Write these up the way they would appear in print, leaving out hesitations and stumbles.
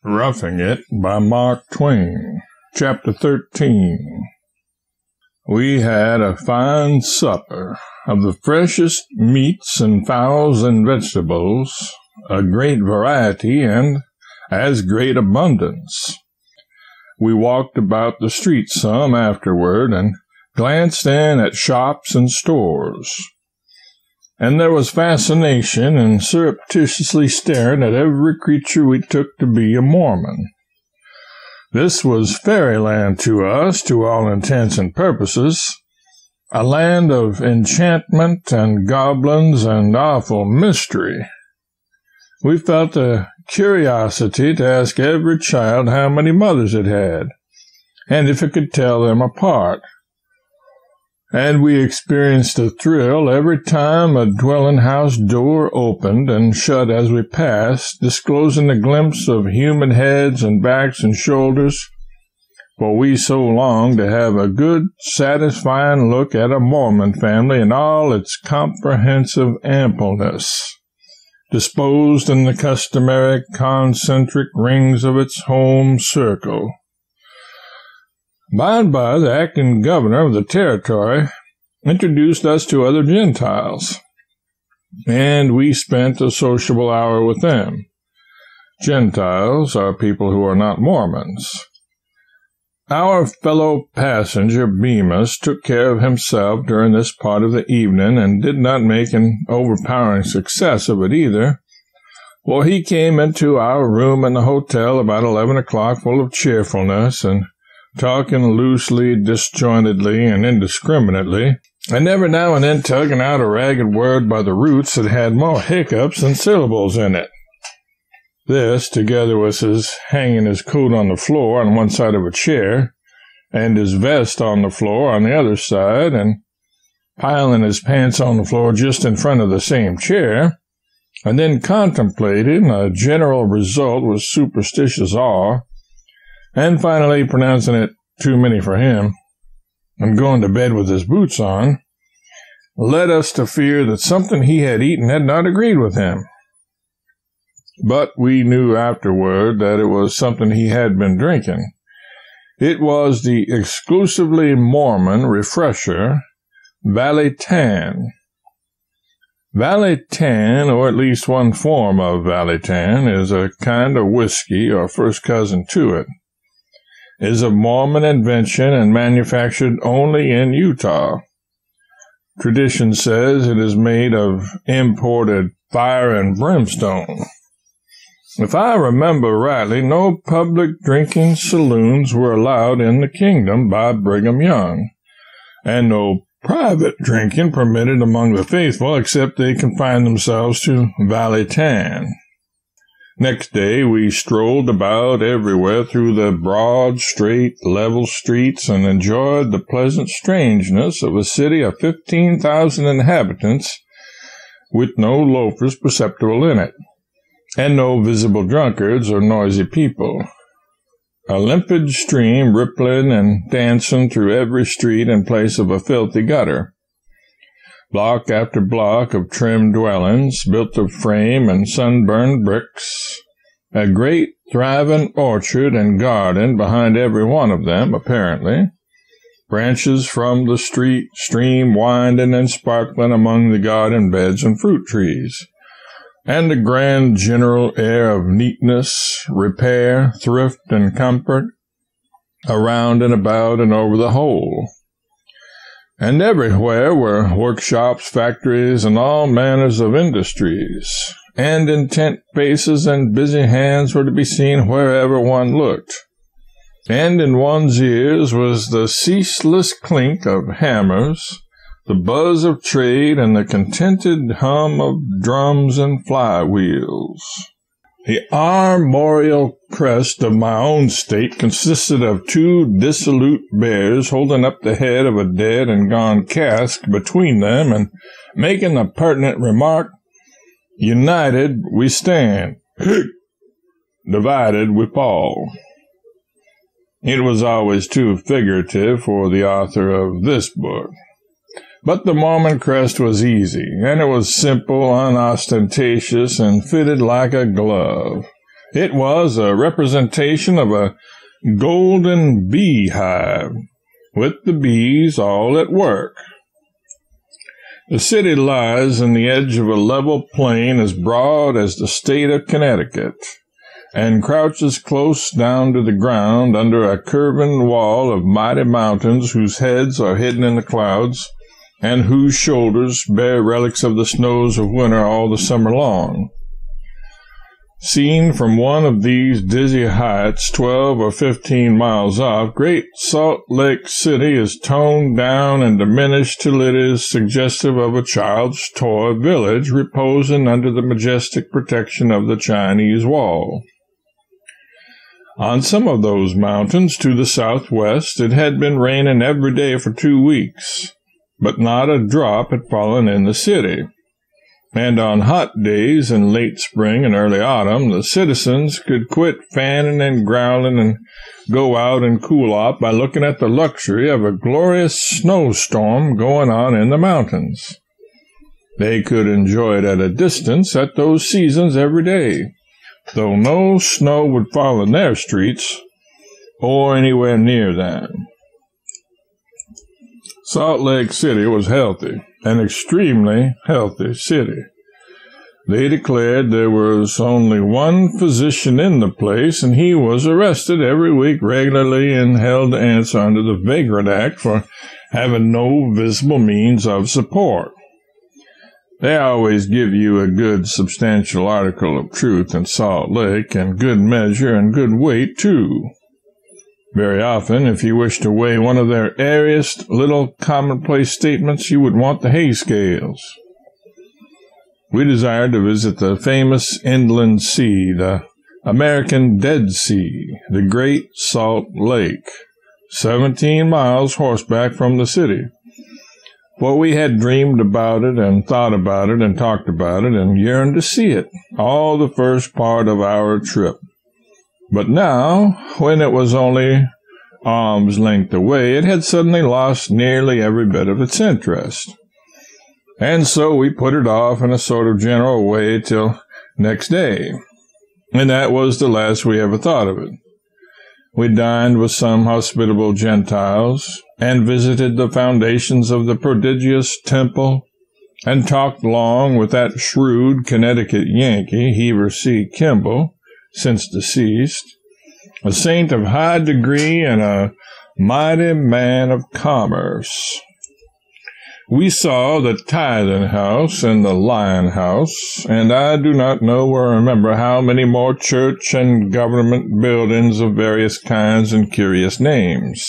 Roughing It by Mark Twain. Chapter 13. We had a fine supper of the freshest meats and fowls and vegetables, a great variety and as great abundance. We walked about the streets some afterward and glanced in at shops and stores. And there was fascination in surreptitiously staring at every creature we took to be a Mormon. This was fairyland to us, to all intents and purposes, a land of enchantment and goblins and awful mystery. We felt a curiosity to ask every child how many mothers it had, and if it could tell them apart. And we experienced a thrill every time a dwelling-house door opened and shut as we passed, disclosing a glimpse of human heads and backs and shoulders, for we so longed to have a good, satisfying look at a Mormon family in all its comprehensive ampleness, disposed in the customary concentric rings of its home circle. By and by, the acting governor of the territory introduced us to other Gentiles, and we spent a sociable hour with them. Gentiles are people who are not Mormons. Our fellow passenger, Bemis, took care of himself during this part of the evening and did not make an overpowering success of it either, for he came into our room in the hotel about 11 o'clock full of cheerfulness and talking loosely, disjointedly, and indiscriminately, and every now and then tugging out a ragged word by the roots that had more hiccups than syllables in it. This, together with his hanging his coat on the floor on one side of a chair, and his vest on the floor on the other side, and piling his pants on the floor just in front of the same chair, and then contemplating a general result with superstitious awe, and finally pronouncing it too many for him, and going to bed with his boots on, led us to fear that something he had eaten had not agreed with him. But we knew afterward that it was something he had been drinking. It was the exclusively Mormon refresher, Valitan. Valitan, or at least one form of Valitan, is a kind of whiskey or first cousin to it, is a Mormon invention and manufactured only in Utah. Tradition says it is made of imported fire and brimstone. If I remember rightly, no public drinking saloons were allowed in the kingdom by Brigham Young, and no private drinking permitted among the faithful except they confined themselves to Valitan. Next day we strolled about everywhere through the broad, straight, level streets and enjoyed the pleasant strangeness of a city of 15,000 inhabitants with no loafers perceptible in it, and no visible drunkards or noisy people. A limpid stream rippling and dancing through every street in place of a filthy gutter. Block after block of trim dwellings, built of frame and sunburned bricks, a great thriving orchard and garden behind every one of them, apparently, branches from the stream winding and sparkling among the garden beds and fruit trees, and a grand general air of neatness, repair, thrift, and comfort around and about and over the whole. And everywhere were workshops, factories, and all manners of industries, and intent faces and busy hands were to be seen wherever one looked. And in one's ears was the ceaseless clink of hammers, the buzz of trade, and the contented hum of drums and flywheels. The armorial crest of my own state consisted of two dissolute bears holding up the head of a dead and gone cask between them and making the pertinent remark, "United we stand, divided we fall." It was always too figurative for the author of this book. But the Mormon crest was easy, and it was simple, unostentatious, and fitted like a glove. It was a representation of a golden beehive, with the bees all at work. The city lies in the edge of a level plain as broad as the state of Connecticut, and crouches close down to the ground under a curving wall of mighty mountains whose heads are hidden in the clouds, and whose shoulders bear relics of the snows of winter all the summer long. Seen from one of these dizzy heights 12 or 15 miles off, Great Salt Lake City is toned down and diminished till it is suggestive of a child's toy village reposing under the majestic protection of the Chinese Wall. On some of those mountains to the southwest it had been raining every day for 2 weeks, but not a drop had fallen in the city. And on hot days in late spring and early autumn, the citizens could quit fanning and growling and go out and cool off by looking at the luxury of a glorious snowstorm going on in the mountains. They could enjoy it at a distance at those seasons every day, though no snow would fall in their streets or anywhere near them. Salt Lake City was healthy, an extremely healthy city. They declared there was only one physician in the place, and he was arrested every week regularly and held to answer under the Vagrant Act for having no visible means of support. They always give you a good substantial article of truth in Salt Lake, and good measure and good weight, too. Very often, if you wish to weigh one of their airiest little commonplace statements, you would want the hay scales. We desired to visit the famous inland sea, the American Dead Sea, the Great Salt Lake, 17 miles horseback from the city. For we had dreamed about it and thought about it and talked about it and yearned to see it, all the first part of our trip. But now, when it was only arm's length away, it had suddenly lost nearly every bit of its interest. And so we put it off in a sort of general way till next day, and that was the last we ever thought of it. We dined with some hospitable Gentiles, and visited the foundations of the prodigious temple, and talked long with that shrewd Connecticut Yankee, Heber C. Kimball, since deceased, a saint of high degree and a mighty man of commerce. We saw the Tithing House and the Lion House, and I do not know or remember how many more church and government buildings of various kinds and curious names.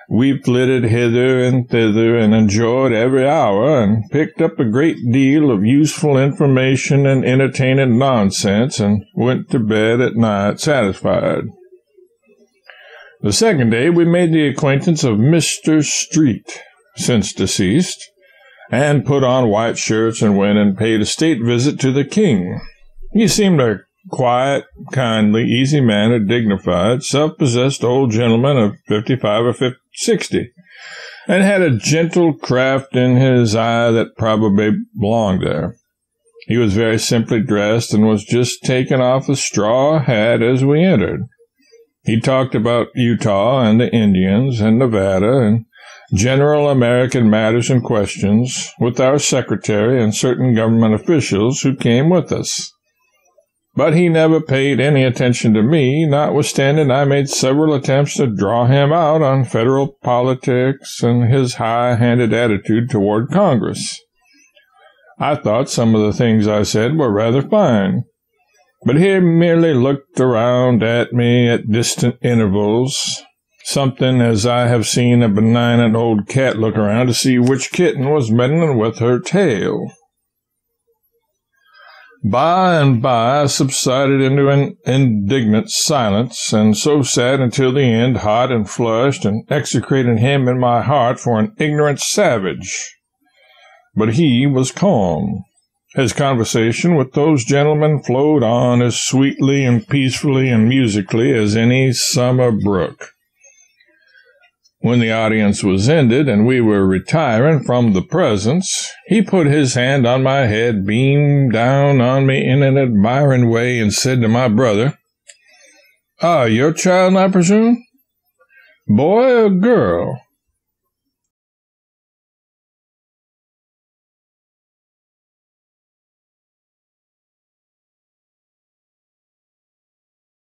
We flitted hither and thither and enjoyed every hour, and picked up a great deal of useful information and entertaining nonsense, and went to bed at night satisfied. The second day we made the acquaintance of Mr. Street, since deceased, and put on white shirts and went and paid a state visit to the king. He seemed a quiet, kindly, easy mannered, dignified, self-possessed old gentleman of 55 or 60, and had a gentle craft in his eye that probably belonged there. He was very simply dressed and was just taking off a straw hat as we entered. He talked about Utah and the Indians and Nevada and general American matters and questions with our secretary and certain government officials who came with us. But he never paid any attention to me, notwithstanding I made several attempts to draw him out on federal politics and his high-handed attitude toward Congress. I thought some of the things I said were rather fine, but he merely looked around at me at distant intervals, something as I have seen a benignant old cat look around to see which kitten was meddling with her tail. By and by I subsided into an indignant silence, and so sat until the end, hot and flushed, and execrating him in my heart for an ignorant savage. But he was calm. His conversation with those gentlemen flowed on as sweetly and peacefully and musically as any summer brook. When the audience was ended and we were retiring from the presence, he put his hand on my head, beamed down on me in an admiring way, and said to my brother, "Ah, your child, I presume? Boy or girl?"